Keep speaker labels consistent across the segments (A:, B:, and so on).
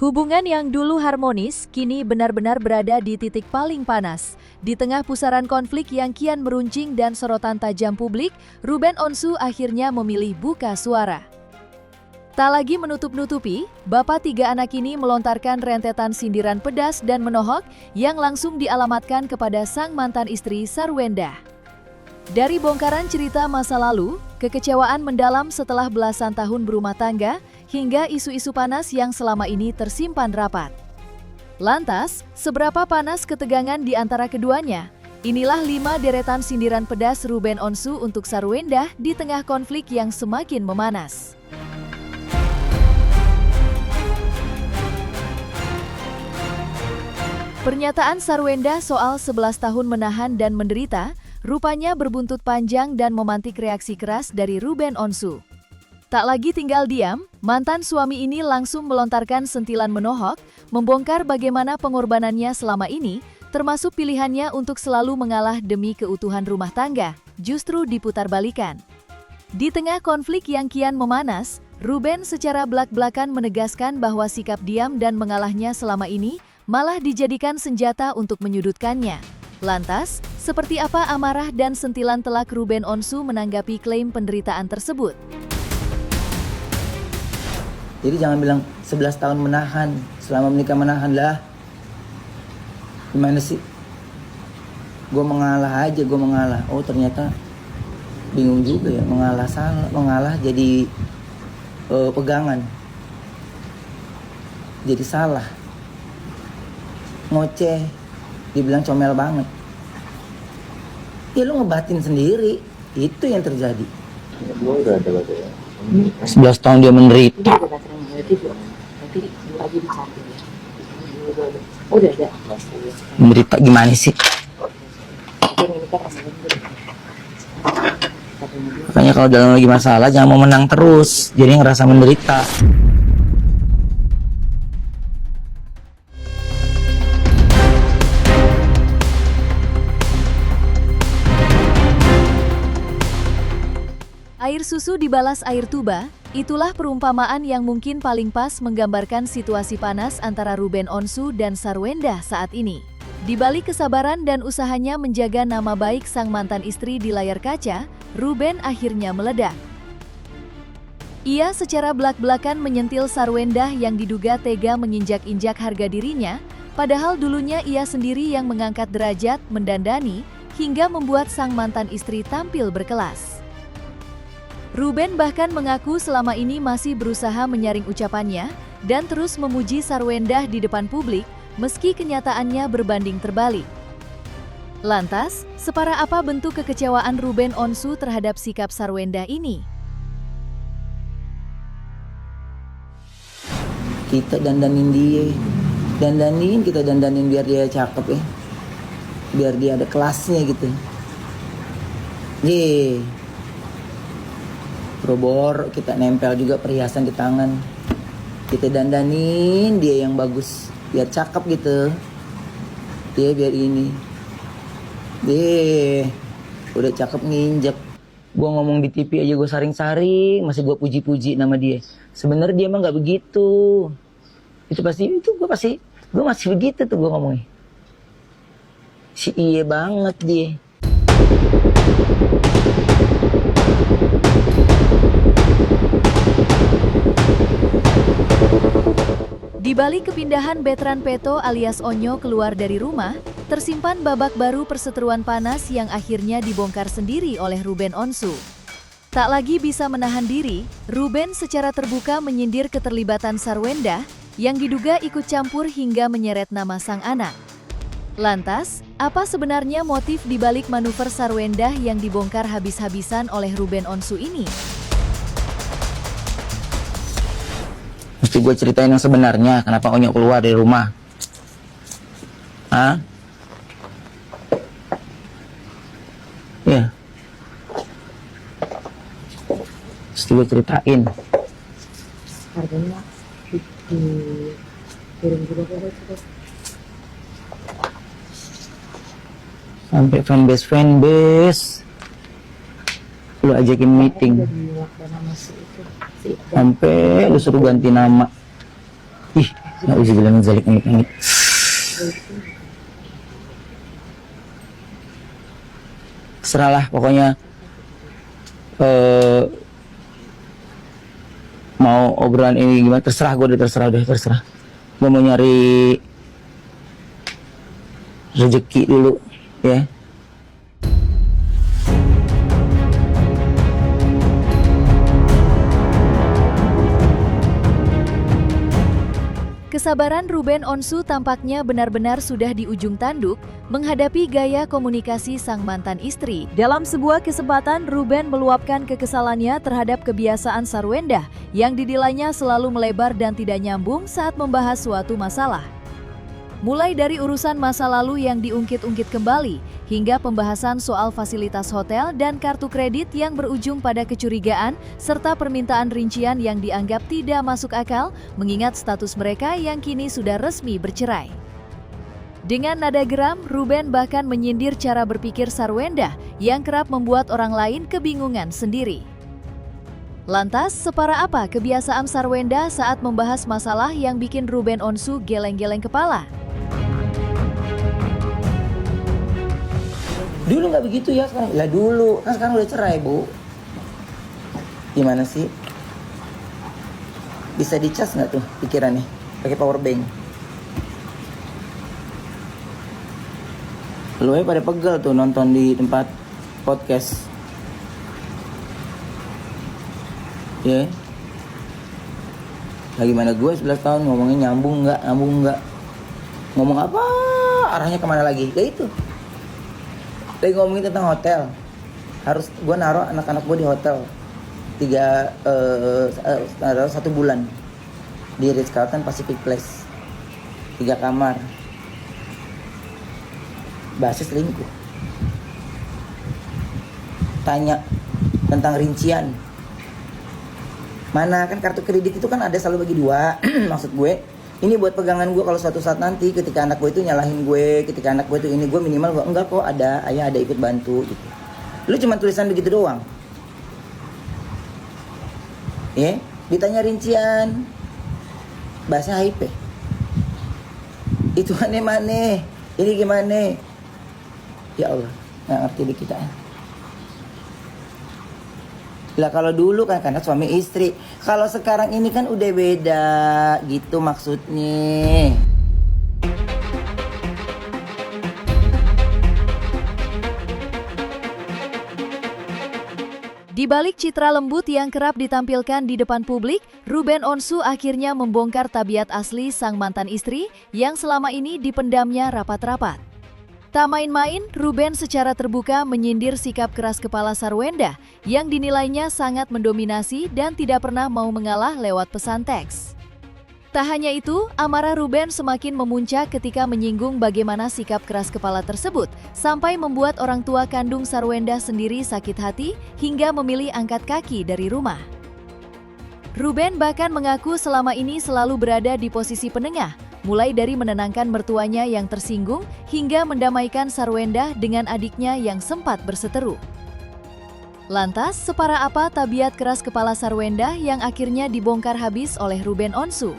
A: Hubungan yang dulu harmonis, kini benar-benar berada di titik paling panas. Di tengah pusaran konflik yang kian meruncing dan sorotan tajam publik, Ruben Onsu akhirnya memilih buka suara. Tak lagi menutup-nutupi, bapak tiga anak ini melontarkan rentetan sindiran pedas dan menohok yang langsung dialamatkan kepada sang mantan istri Sarwenda. Dari bongkaran cerita masa lalu, kekecewaan mendalam setelah belasan tahun berumah tangga, hingga isu-isu panas yang selama ini tersimpan rapat. Lantas, seberapa panas ketegangan di antara keduanya? Inilah 5 deretan sindiran pedas Ruben Onsu untuk Sarwenda di tengah konflik yang semakin memanas. Pernyataan Sarwenda soal 11 tahun menahan dan menderita, rupanya berbuntut panjang dan memantik reaksi keras dari Ruben Onsu. Tak lagi tinggal diam, mantan suami ini langsung melontarkan sentilan menohok, membongkar bagaimana pengorbanannya selama ini, termasuk pilihannya untuk selalu mengalah demi keutuhan rumah tangga, justru diputarbalikan. Di tengah konflik yang kian memanas, Ruben secara belak-belakan menegaskan bahwa sikap diam dan mengalahnya selama ini malah dijadikan senjata untuk menyudutkannya. Lantas, seperti apa amarah dan sentilan telak Ruben Onsu menanggapi klaim penderitaan tersebut?
B: Jadi jangan bilang 11 tahun menahan, selama menikah menahan lah. Gimana sih? Gue mengalah aja, gue mengalah. Oh ternyata bingung juga ya, mengalah jadi pegangan. Jadi salah. Ngoceh, dibilang comel banget. Ya lu ngebatin sendiri, itu yang terjadi.
C: Lu udah ada berarti ya?
B: 11 tahun dia menderita. Menderita gimana sih? Makanya kalau dalam lagi masalah jangan mau menang terus, jadi ngerasa menderita.
A: Air susu dibalas air tuba, itulah perumpamaan yang mungkin paling pas menggambarkan situasi panas antara Ruben Onsu dan Sarwenda saat ini. Di balik kesabaran dan usahanya menjaga nama baik sang mantan istri di layar kaca, Ruben akhirnya meledak. Ia secara belak-belakan menyentil Sarwenda yang diduga tega menginjak-injak harga dirinya, padahal dulunya ia sendiri yang mengangkat derajat, mendandani, hingga membuat sang mantan istri tampil berkelas. Ruben bahkan mengaku selama ini masih berusaha menyaring ucapannya dan terus memuji Sarwenda di depan publik meski kenyataannya berbanding terbalik. Lantas, separah apa bentuk kekecewaan Ruben Onsu terhadap sikap Sarwenda ini?
B: Kita dandanin dia, kita dandanin biar dia cakep ya, biar dia ada kelasnya gitu. Robor, kita nempel juga perhiasan di tangan. Kita dandanin dia yang bagus, biar cakep gitu. Dia biar ini. Udah cakep nginjek. Gua ngomong di TV aja gue saring-saring, masih gue puji-puji nama dia. Sebenarnya dia mah nggak begitu. Gue masih begitu tuh gue ngomongnya. Si iya banget dia.
A: Di balik kepindahan Betran Peto alias Onyo keluar dari rumah, tersimpan babak baru perseteruan panas yang akhirnya dibongkar sendiri oleh Ruben Onsu. Tak lagi bisa menahan diri, Ruben secara terbuka menyindir keterlibatan Sarwenda yang diduga ikut campur hingga menyeret nama sang anak. Lantas, apa sebenarnya motif di balik manuver Sarwenda yang dibongkar habis-habisan oleh Ruben Onsu ini?
B: Mesti gue ceritain yang sebenarnya, kenapa Onyo keluar dari rumah. Hah? Ya. Mesti gue ceritain.
D: Harganya kirim juga ke
B: Sampai fanbase. Lu ajakin meeting. Sampai lu suruh ganti nama. Ih, Nauzubillah min zalik. Serahlah pokoknya. Mau obrolan ini gimana terserah gue deh, terserah. Gue mau nyari rezeki dulu ya.
A: Kesabaran Ruben Onsu tampaknya benar-benar sudah di ujung tanduk menghadapi gaya komunikasi sang mantan istri. Dalam sebuah kesempatan, Ruben meluapkan kekesalannya terhadap kebiasaan Sarwenda yang dinilainya selalu melebar dan tidak nyambung saat membahas suatu masalah. Mulai dari urusan masa lalu yang diungkit-ungkit kembali, hingga pembahasan soal fasilitas hotel dan kartu kredit yang berujung pada kecurigaan, serta permintaan rincian yang dianggap tidak masuk akal, mengingat status mereka yang kini sudah resmi bercerai. Dengan nada geram, Ruben bahkan menyindir cara berpikir Sarwenda yang kerap membuat orang lain kebingungan sendiri. Lantas, separah apa kebiasaan Sarwenda saat membahas masalah yang bikin Ruben Onsu geleng-geleng kepala?
B: Dulu nggak begitu ya, sekarang lah dulu kan sekarang udah cerai bu. Gimana sih? Bisa dicas nggak tuh pikirannya pakai power bank? Lu pada pegel tuh nonton di tempat podcast. Ya. Lagi mana gue 11 tahun ngomongnya nyambung nggak? Ngomong apa? Arahnya kemana lagi? Ya itu. Lagi ngomongin tentang hotel. Harus gue naruh anak-anak gue di hotel 1 bulan di Ritz-Carlton Pacific Place, 3 kamar. Bahasa selingkuh. Tanya tentang rincian. Mana kan kartu kredit itu kan ada selalu bagi 2. Maksud gue, ini buat pegangan gue kalau suatu saat nanti ketika anak gue itu nyalahin gue, ketika anak gue itu ini, gue minimal gue enggak kok, ada ayah ada ikut bantu gitu. Lu cuma tulisan begitu doang. Ya, ditanya rincian. Bahasa HP. Itu aneh-aneh. Ini gimana? Ya Allah, nggak ngerti di kita. Lah kalau dulu kan karena suami istri. Kalau sekarang ini kan udah beda gitu maksudnya.
A: Di balik citra lembut yang kerap ditampilkan di depan publik, Ruben Onsu akhirnya membongkar tabiat asli sang mantan istri yang selama ini dipendamnya rapat-rapat. Tak main-main, Ruben secara terbuka menyindir sikap keras kepala Sarwenda yang dinilainya sangat mendominasi dan tidak pernah mau mengalah lewat pesan teks. Tak hanya itu, amarah Ruben semakin memuncak ketika menyinggung bagaimana sikap keras kepala tersebut sampai membuat orang tua kandung Sarwenda sendiri sakit hati hingga memilih angkat kaki dari rumah. Ruben bahkan mengaku selama ini selalu berada di posisi penengah, mulai dari menenangkan mertuanya yang tersinggung hingga mendamaikan Sarwenda dengan adiknya yang sempat berseteru. Lantas, separah apa tabiat keras kepala Sarwenda yang akhirnya dibongkar habis oleh Ruben Onsu?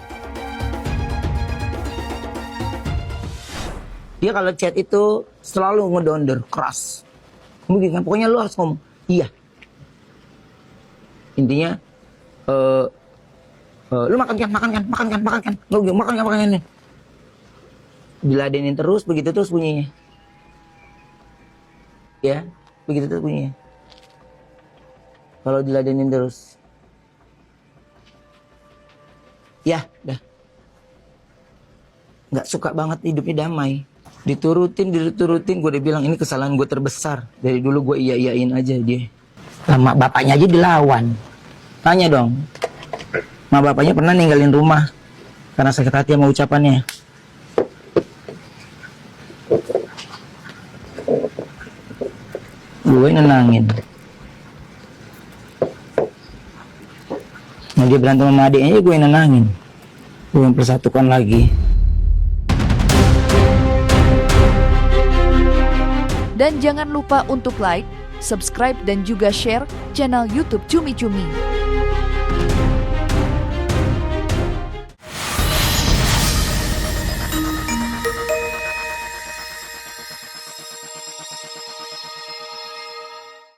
B: Dia kalau chat itu selalu ngedonder keras. Mungkin pokoknya lu harus ngomong iya. Intinya lu makan kan. Lu makan kan. Diladenin terus, begitu terus bunyinya. Ya, begitu terus bunyinya. Kalau diladenin terus. Ya, dah. Nggak suka banget hidupnya damai. Diturutin, gue udah bilang ini kesalahan gue terbesar. Dari dulu gue iya-iyain aja dia. Sama bapaknya aja dilawan. Tanya dong. Ma bapaknya pernah ninggalin rumah karena sakit hati sama ucapannya. Gue nenangin. Nah, dia berantem sama adiknya, gue nenangin. Gue yang persatukan lagi.
A: Dan jangan lupa untuk like, subscribe, dan juga share channel YouTube Cumi Cumi.